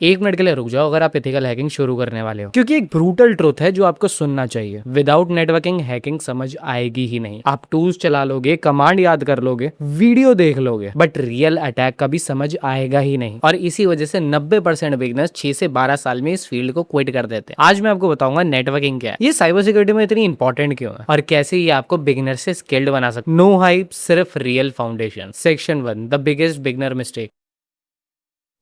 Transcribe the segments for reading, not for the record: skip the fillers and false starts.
एक मिनट के लिए रुक जाओ अगर आप एथिकल हैकिंग शुरू करने वाले हो, क्योंकि एक ब्रूटल ट्रुथ है जो आपको सुनना चाहिए। विदाउट नेटवर्किंग हैकिंग समझ आएगी ही नहीं। आप टूल्स चला लोगे, कमांड याद कर लोगे, वीडियो देख लोगे, बट रियल अटैक कभी समझ आएगा ही नहीं। और इसी वजह से 90% बिगनर्स 6 से 12 साल में इस फील्ड को क्विट कर देते हैं। आज मैं आपको बताऊंगा नेटवर्किंग क्या है, ये साइबर सिक्योरिटी में इतनी इंपॉर्टेंट क्यों है, और कैसे ये आपको बिगिनर से स्किल्ड बना सकता है। नो हाइप, सिर्फ real foundation. Section 1, the biggest beginner mistake.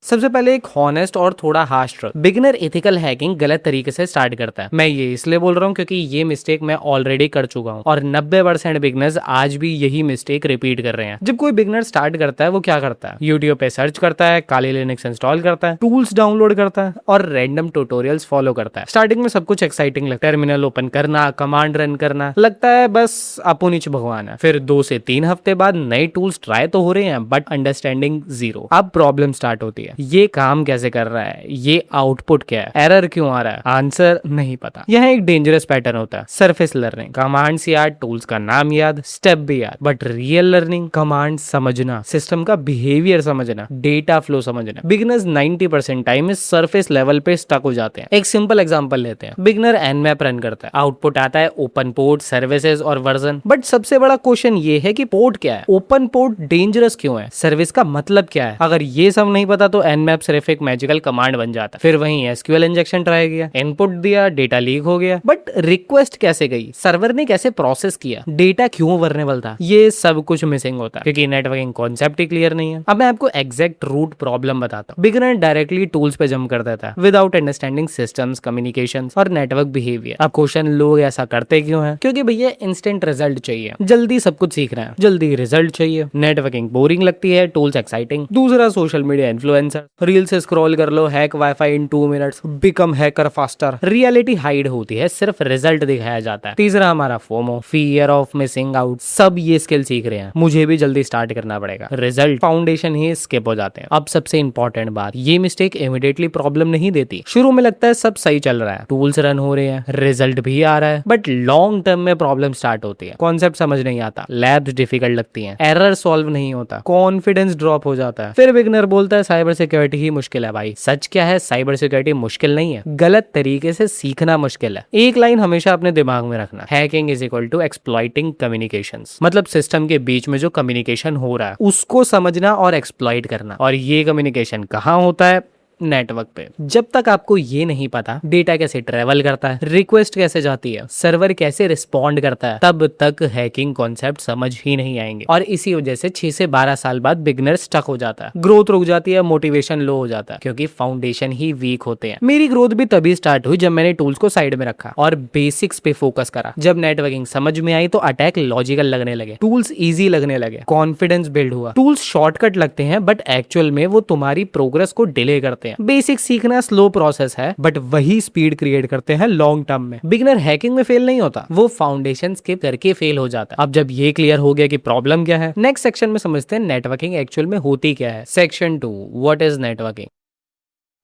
सबसे पहले एक हॉनेस्ट और थोड़ा harsh truth, beginner ethical hacking गलत तरीके से स्टार्ट करता है। मैं ये इसलिए बोल रहा हूँ क्योंकि ये मिस्टेक मैं ऑलरेडी कर चुका हूँ, और 90% बिगिनर्स आज भी यही मिस्टेक रिपीट कर रहे हैं। जब कोई बिगिनर स्टार्ट करता है वो क्या करता है, यूट्यूब पे सर्च करता है, काली लिनक्स इंस्टॉल करता है, टूल्स डाउनलोड करता है और रैंडम ट्यूटोरियल्स फॉलो करता है। स्टार्टिंग में सब कुछ एक्साइटिंग लगता है, टर्मिनल ओपन करना, कमांड रन करना, लगता है बस अपुनिच भगवान है। फिर 2 से 3 हफ्ते बाद नए टूल्स ट्राई तो हो रहे हैं बट अंडरस्टैंडिंग जीरो। अब प्रॉब्लम स्टार्ट होती है, ये काम कैसे कर रहा है, ये आउटपुट क्या है, एरर क्यों आ रहा है, आंसर नहीं पता। यह एक डेंजरस पैटर्न होता है। सरफेस लर्निंग, कमांड्स याद, टूल्स का नाम याद, स्टेप भी याद, बट रियल लर्निंग, कमांड समझना, सिस्टम का बिहेवियर समझना, डेटा फ्लो समझना। बिगिनर्स 90% टाइम इस सरफेस लेवल पे स्टक हो जाते हैं। एक सिंपल एग्जांपल लेते हैं, बिगिनर nmap रन करता है, आउटपुट आता है ओपन पोर्ट, सर्विसेज और वर्जन। बट सबसे बड़ा क्वेश्चन ये है कि पोर्ट क्या है, ओपन पोर्ट डेंजरस क्यों है, सर्विस का मतलब क्या है। अगर ये सब नहीं पता तो nmap सिर्फ एक मैजिकल कमांड बन जाता। फिर वहीं एसक्यूएल इंजेक्शन ट्राई किया, इनपुट दिया, डेटा लीक हो गया, बट रिक्वेस्ट कैसे गई, सर्वर ने कैसे प्रोसेस किया, डेटा क्यों वर्नेबल था, ये सब कुछ मिसिंग होता है क्योंकि नेटवर्किंग कॉन्सेप्ट ही क्लियर नहीं है। अब मैं आपको एग्जैक्ट रूट प्रॉब्लम बताता हूँ। बिगिनर डायरेक्टली टूल्स पे जंप कर देता है विदाउट अंडरस्टैंडिंग सिस्टम्स, कम्युनिकेशंस और नेटवर्क बिहेवियर। अब क्वेश्चन, लोग ऐसा करते क्यों है, क्योंकि भैया इंस्टेंट रिजल्ट चाहिए, जल्दी सब कुछ सीख रहे हैं, जल्दी रिजल्ट चाहिए। नेटवर्किंग बोरिंग लगती है, टूल्स एक्साइटिंग। दूसरा, सोशल मीडिया इन्फ्लुएंसर, रील से स्क्रॉल कर लो, हैक वाईफाई इन 2 minutes, become hacker faster. Reality hide होती है, सिर्फ रिजल्ट दिखाया जाता है। तीसरा हमारा FOMO, fear of missing out. सब ये स्किल सीख रहे हैं, मुझे भी जल्दी स्टार्ट करना पड़ेगा, रिजल्ट फाउंडेशन ही स्किप हो जाते हैं। अब सबसे इंपॉर्टेंट बात, ये मिस्टेक इमीडिएटली प्रॉब्लम नहीं देती। शुरू में लगता है सब सही चल रहा है, टूल्स रन हो रहे हैं, रिजल्ट भी आ रहा है, बट लॉन्ग टर्म में प्रॉब्लम स्टार्ट होती है। कॉन्सेप्ट समझ नहीं आता, लैब्स डिफिकल्ट लगती हैं, एरर सॉल्व नहीं होता, कॉन्फिडेंस ड्रॉप हो जाता है। फिर बिगिनर बोलता है साइबर सिक्योरिटी ही मुश्किल है। भाई सच क्या है, साइबर सिक्योरिटी मुश्किल नहीं है, गलत तरीके से सीखना मुश्किल है। एक लाइन हमेशा अपने दिमाग में रखना, hacking is equal to exploiting communications. मतलब सिस्टम के बीच में जो कम्युनिकेशन हो रहा है उसको समझना और एक्सप्लॉइट करना। और ये कम्युनिकेशन कहाँ होता है, नेटवर्क पे। जब तक आपको ये नहीं पता डेटा कैसे ट्रेवल करता है, रिक्वेस्ट कैसे जाती है, सर्वर कैसे रिस्पॉन्ड करता है, तब तक हैकिंग कॉन्सेप्ट समझ ही नहीं आएंगे। और इसी वजह से 6 से 12 साल बाद बिगिनर स्टक हो जाता है, ग्रोथ रुक जाती है, मोटिवेशन लो हो जाता है, क्योंकि फाउंडेशन ही वीक होते हैं। मेरी ग्रोथ भी तभी स्टार्ट हुई जब मैंने टूल्स को साइड में रखा और बेसिक्स पे फोकस करा। जब नेटवर्किंग समझ में आई तो अटैक लॉजिकल लगने लगे, टूल्स ईजी लगने लगे, कॉन्फिडेंस बिल्ड हुआ। टूल्स शॉर्टकट लगते हैं बट एक्चुअल में वो तुम्हारी प्रोग्रेस को डिले करते हैं। बेसिक सीखना स्लो प्रोसेस है बट वही स्पीड क्रिएट करते हैं लॉन्ग टर्म में। बिगिनर हैकिंग में फेल नहीं होता, वो फाउंडेशन स्किप करके फेल हो जाता है। अब जब ये क्लियर हो गया कि प्रॉब्लम क्या है, नेक्स्ट सेक्शन में समझते हैं नेटवर्किंग एक्चुअल में होती क्या है। Section 2, what is networking.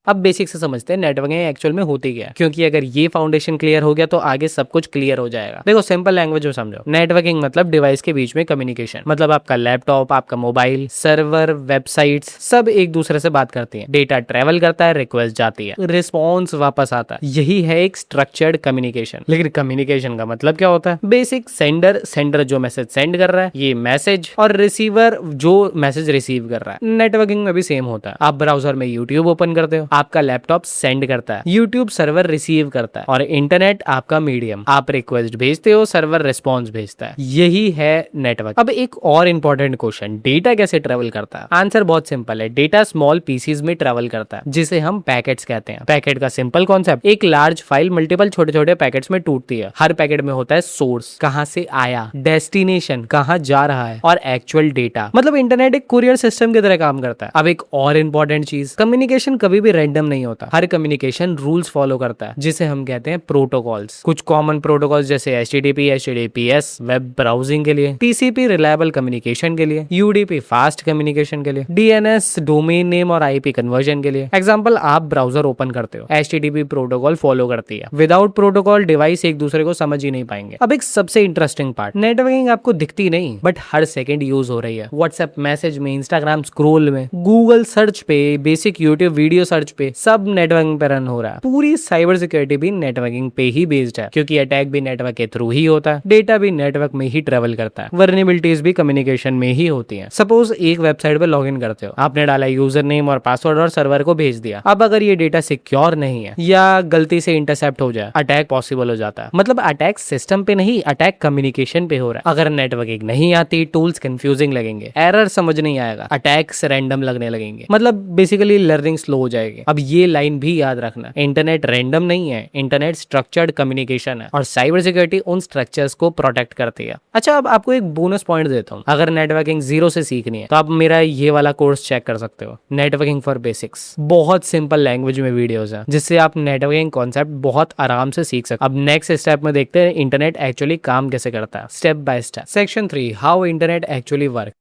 अब बेसिक से समझते हैं नेटवर्किंग एक्चुअल में होती क्या है, क्योंकि अगर ये फाउंडेशन क्लियर हो गया तो आगे सब कुछ क्लियर हो जाएगा। देखो सिंपल लैंग्वेज में समझो, नेटवर्किंग मतलब डिवाइस के बीच में कम्युनिकेशन। मतलब आपका लैपटॉप, आपका मोबाइल, सर्वर, वेबसाइट्स सब एक दूसरे से बात करती हैं, डेटा ट्रेवल करता है, रिक्वेस्ट जाती है, रिस्पॉन्स वापस आता है। यही है एक स्ट्रक्चर्ड कम्युनिकेशन। लेकिन कम्युनिकेशन का मतलब क्या होता है, बेसिक सेंडर जो मैसेज सेंड कर रहा है, ये मैसेज, और रिसीवर जो मैसेज रिसीव कर रहा है। नेटवर्किंग में भी सेम होता है। आप ब्राउजर में यूट्यूब ओपन करते हो, आपका लैपटॉप सेंड करता है, यूट्यूब सर्वर रिसीव करता है, और इंटरनेट आपका मीडियम। आप रिक्वेस्ट भेजते हो, सर्वर रिस्पॉन्स भेजता है। यही है नेटवर्क। अब एक और इंपॉर्टेंट क्वेश्चन, डेटा कैसे ट्रेवल करता है। आंसर बहुत सिंपल है, डेटा स्मॉल पीसीज में ट्रेवल करता है, जिसे हम पैकेट्स कहते हैं। पैकेट का सिंपल कॉन्सेप्ट, एक लार्ज फाइल मल्टीपल छोटे छोटे पैकेट्स में टूटती है। हर पैकेट में होता है सोर्स, कहां से आया, डेस्टिनेशन, कहां जा रहा है, और एक्चुअल डेटा। मतलब इंटरनेट एक कुरियर सिस्टम की तरह काम करता है। अब एक और इंपॉर्टेंट चीज, कम्युनिकेशन कभी भी रैंडम नहीं होता, हर कम्युनिकेशन रूल्स फॉलो करता है, जिसे हम कहते हैं प्रोटोकॉल्स। कुछ कॉमन प्रोटोकॉल्स जैसे HTTP, HTTPS वेब ब्राउजिंग के लिए, TCP रिलायबल कम्युनिकेशन के लिए, UDP फास्ट कम्युनिकेशन के लिए, DNS डोमेन नेम और IP कन्वर्जन के लिए। एग्जांपल, आप ब्राउजर ओपन करते हो, HTTP प्रोटोकॉल फॉलो करती है। विदाउट प्रोटोकॉल डिवाइस एक दूसरे को समझ ही नहीं पाएंगे। अब एक सबसे इंटरेस्टिंग पार्ट, नेटवर्किंग आपको दिखती नहीं बट हर सेकंड यूज हो रही है। व्हाट्सएप मैसेज में, इंस्टाग्राम स्क्रॉल में, गूगल सर्च पे, basic YouTube video search research पे, सब नेटवर्किंग पे रन हो रहा है। पूरी साइबर सिक्योरिटी भी नेटवर्किंग पे ही बेस्ड है, क्योंकि अटैक भी नेटवर्क के थ्रू ही होता है, डेटा भी नेटवर्क में ही ट्रेवल करता है, वर्नेबिलिटीज भी कम्युनिकेशन में ही होती है। सपोज एक वेबसाइट पे लॉग इन करते हो, आपने डाला यूजर नेम और पासवर्ड और सर्वर को भेज दिया। अब अगर ये डेटा सिक्योर नहीं है या गलती से इंटरसेप्ट हो जाए, अटैक पॉसिबल हो जाता है। मतलब अटैक सिस्टम पे नहीं, अटैक कम्युनिकेशन पे हो रहा है। अगर नेटवर्किंग नहीं आती, टूल्स कंफ्यूजिंग लगेंगे, एरर समझ नहीं आएगा, अटैक्स रैंडम लगने लगेंगे, मतलब बेसिकली लर्निंग स्लो हो जाएगी। अब ये लाइन भी याद रखना, इंटरनेट रैंडम नहीं है, इंटरनेट स्ट्रक्चर्ड कम्युनिकेशन है और साइबर सिक्योरिटी उन स्ट्रक्चर्स को प्रोटेक्ट करती है। अच्छा, अब आपको एक बोनस पॉइंट देता हूँ। अगर नेटवर्किंग जीरो से सीखनी है तो आप मेरा ये वाला कोर्स चेक कर सकते हो, नेटवर्किंग फॉर बेसिक्स। बहुत सिंपल लैंग्वेज में वीडियोस है, जिससे आप नेटवर्किंग कॉन्सेप्ट बहुत आराम से सीख सकते। अब नेक्स्ट स्टेप में देखते हैं इंटरनेट एक्चुअली काम कैसे करता है, step by step. Section 3, how internet actually work.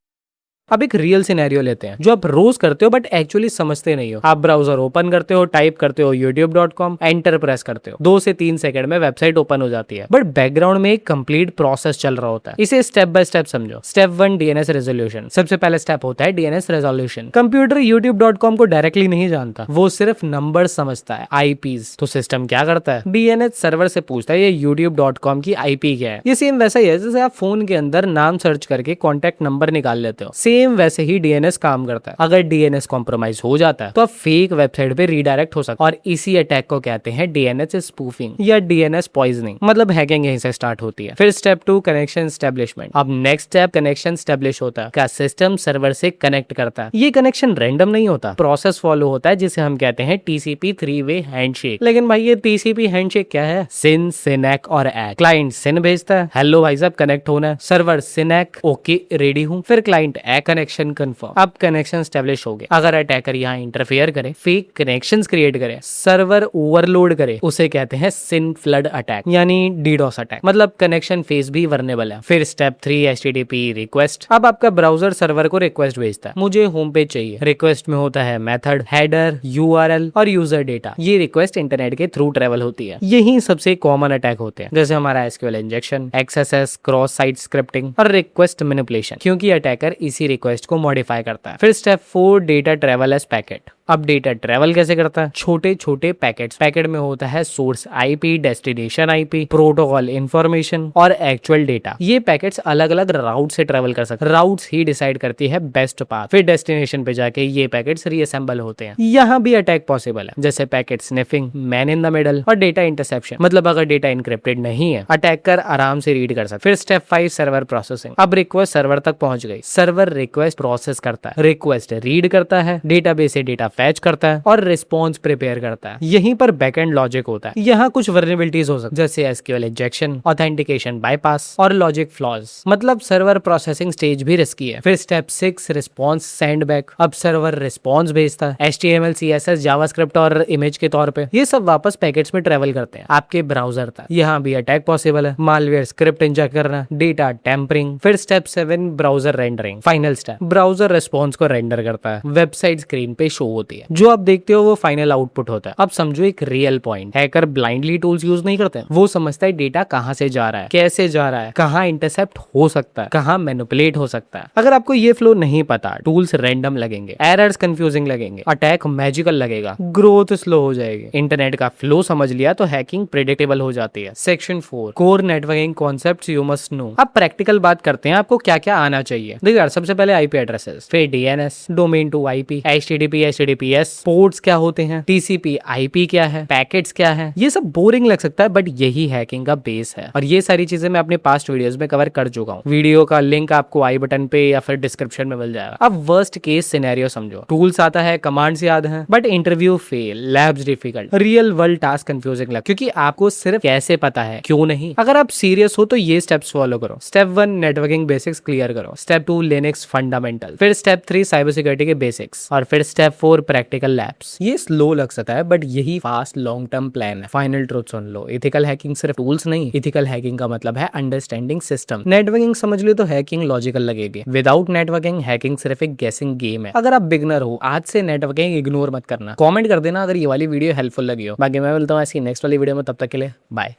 अब एक रियल सिनेरियो लेते हैं जो आप रोज करते हो बट एक्चुअली समझते नहीं हो। आप ब्राउजर ओपन करते हो, टाइप करते हो youtube.com, एंटर प्रेस करते हो, 2 से 3 सेकंड में वेबसाइट ओपन हो जाती है, बट बैकग्राउंड में एक कंप्लीट प्रोसेस चल रहा होता है। इसे स्टेप बाय स्टेप समझो। Step 1, DNS resolution. सबसे पहले स्टेप होता है डीएनएस रेजोल्यूशन। कंप्यूटर youtube.com को डायरेक्टली नहीं जानता, वो सिर्फ नंबर समझता है, आईपीज। तो सिस्टम क्या करता है, डीएनएस सर्वर से पूछता है ये youtube.com की आईपी क्या है। ये सेम वैसा ही है जैसे आप फोन के अंदर नाम सर्च करके कॉन्टेक्ट नंबर निकाल लेते हो, सेम वैसे ही डीएनएस काम करता है। अगर डीएनएस कॉम्प्रोमाइज हो जाता है तो आप फेक वेबसाइट पे रीडायरेक्ट हो सकते, और इसी अटैक को कहते हैं डीएनएस स्पूफिंग या डीएनएस पॉइजनिंग, मतलब हैकिंग यहीं से स्टार्ट होती है। फिर स्टेप 2, कनेक्शन एस्टेब्लिशमेंट। अब नेक्स्ट स्टेप कनेक्शन एस्टेब्लिश होता है, क्या सिस्टम सर्वर से कनेक्ट करता है। ये कनेक्शन रैंडम नहीं होता, प्रोसेस फॉलो होता है जिसे हम कहते हैं टीसीपी 3-वे हैंडशेक। लेकिन भाई ये टीसीपी हैंडशेक क्या है, सिन, सिनैक और एक्ट। क्लाइंट सिन भेजता है, हेलो भाई साहब कनेक्ट होना है, सर्वर सिनैक, ओके रेडी हूँ, फिर क्लाइंट एक्ट, कनेक्शन कंफर्म। अब कनेक्शन एस्टेब्लिश हो गया। अगर अटैकर यहाँ इंटरफेयर करे, फेक कनेक्शंस क्रिएट करे, सर्वर ओवरलोड करे, उसे कहते हैं सिन फ्लड अटैक यानी डीडोस अटैक, मतलब कनेक्शन फेस भी वर्नेबल है। फिर स्टेप 3, एचटीटीपी रिक्वेस्ट। अब आपका ब्राउजर सर्वर को रिक्वेस्ट भेजता है, मुझे होम पेज चाहिए। रिक्वेस्ट में होता है मेथड, हेडर, यूआरएल और यूजर डेटा। ये रिक्वेस्ट इंटरनेट के थ्रू ट्रेवल होती है। यही सबसे कॉमन अटैक होते हैं, जैसे हमारा SQL injection, XSS, cross site scripting और रिक्वेस्ट मैनिपुलेशन, क्योंकि अटैकर इसी रिक्वेस्ट को मॉडिफाई करता है। फिर step 4, data travel as packet. अब डेटा ट्रेवल कैसे करता है, छोटे छोटे पैकेट्स। पैकेट में होता है source IP, destination IP, protocol information और एक्चुअल डेटा। ये पैकेट्स अलग अलग राउट से ट्रेवल कर सकते हैं, राउट्स ही डिसाइड करती है बेस्ट पाथ। फिर डेस्टिनेशन पे जाके ये पैकेट्स रीअसेंबल होते हैं। यहाँ भी अटैक पॉसिबल है, जैसे packet sniffing, man in the middle और डेटा इंटरसेप्शन, मतलब अगर डेटा इनक्रिप्टेड नहीं है, अटैकर आराम से रीड कर सकते। फिर स्टेप 5, सर्वर प्रोसेसिंग। अब रिक्वेस्ट सर्वर तक पहुंच गई, सर्वर रिक्वेस्ट प्रोसेस करता है, रिक्वेस्ट रीड करता है, डेटाबेस से डेटा फैच करता है और रिस्पॉन्स प्रिपेयर करता है। यहीं पर बैकएंड लॉजिक होता है। यहाँ कुछ वर्नेबिलिटीज हो सकती है, जैसे एसक्यूएल इंजेक्शन, ऑथेंटिकेशन बाईपास और लॉजिक फ्लॉज, मतलब सर्वर प्रोसेसिंग स्टेज भी रिस्की है। फिर स्टेप 6, रिस्पॉन्स सेंड बैक। अब सर्वर रिस्पॉन्स भेजता है, HTML, CSS, जावास्क्रिप्ट और इमेज के तौर पे। ये सब वापस पैकेट्स में ट्रेवल करते हैं आपके ब्राउजर तक। यहाँ भी अटैक पॉसिबल है, मालवेयर स्क्रिप्ट इंजेक्ट करना, डेटा टेम्परिंग। फिर step 7, browser rendering. Final step, browser response को रेंडर करता है, वेबसाइट स्क्रीन पे शो होती है, जो आप देखते हो वो फाइनल आउटपुट होता है। अब समझो एक real point, hacker blindly tools use नहीं करते, वो समझता है डेटा कहाँ से जा रहा है, कैसे जा रहा है, कहाँ इंटरसेप्ट हो सकता है, कहाँ मैनिपुलेट हो सकता है। अगर आपको ये फ्लो नहीं पता, टूल्स रैंडम लगेंगे, एरर्स कंफ्यूजिंग लगेंगे, अटैक मैजिकल लगेगा, ग्रोथ स्लो हो जाएगी। इंटरनेट का फ्लो समझ लिया तो हैकिंग प्रेडिक्टेबल हो जाती है। Section 4, core networking concepts you must know. अब प्रैक्टिकल बात करते हैं, आपको क्या क्या आना चाहिए। देखिए यार, सबसे पहले आईपी एड्रेसेस, फिर DNS, domain to IP, HTTP, HTTPS, ports क्या होते हैं, टीसीपी आईपी क्या है, पैकेट्स क्या है। ये सब बोरिंग लग सकता है बट यही हैकिंग का बेस है, और ये सारी चीजें मैं अपने पास्ट वीडियोस में कवर कर चुका हूँ। वीडियो का लिंक आपको आई बटन पे या फिर डिस्क्रिप्शन में मिल जाएगा। अब वर्स्ट केस सिनेरियो समझो, टूल्स आता है, कमांड्स याद हैं, but interview fail, labs difficult, real world task confusing लग, क्योंकि आपको सिर्फ कैसे पता है, क्यों नहीं। अगर आप सीरियस हो तो ये स्टेप्स फॉलो करो। स्टेप 1, नेटवर्किंग बेसिक्स क्लियर करो। Step 2, Linux fundamental. फिर स्टेप 3, साइबर सिक्योरिटी के बेसिक्स। और फिर स्टेप 4, प्रैक्टिकल लैब्स। ये स्लो लग सकता है बट यही फास्ट लॉन्ग टर्म प्लान है। फाइनल ट्रूथ सुन लो, एथिकल हैकिंग सिर्फ टूल्स नहीं, एथिकल हैकिंग का मतलब है अंडरस्टैंडिंग सिस्टम। नेटवर्किंग समझ लो तो हैकिंग लॉजिकल लगेगी, विदाउट नेटवर्किंग हैकिंग सिर्फ एक गेसिंग गेम है। अगर आप बिगनर हो, आज से नेटवर्किंग इग्नोर मत करना। कमेंट कर देना अगर ये वाली वीडियो हेल्पफुल लगी हो। बाकी मैं मिलता हूँ ऐसी नेक्स्ट वाली वीडियो में, तब तक के लिए बाय।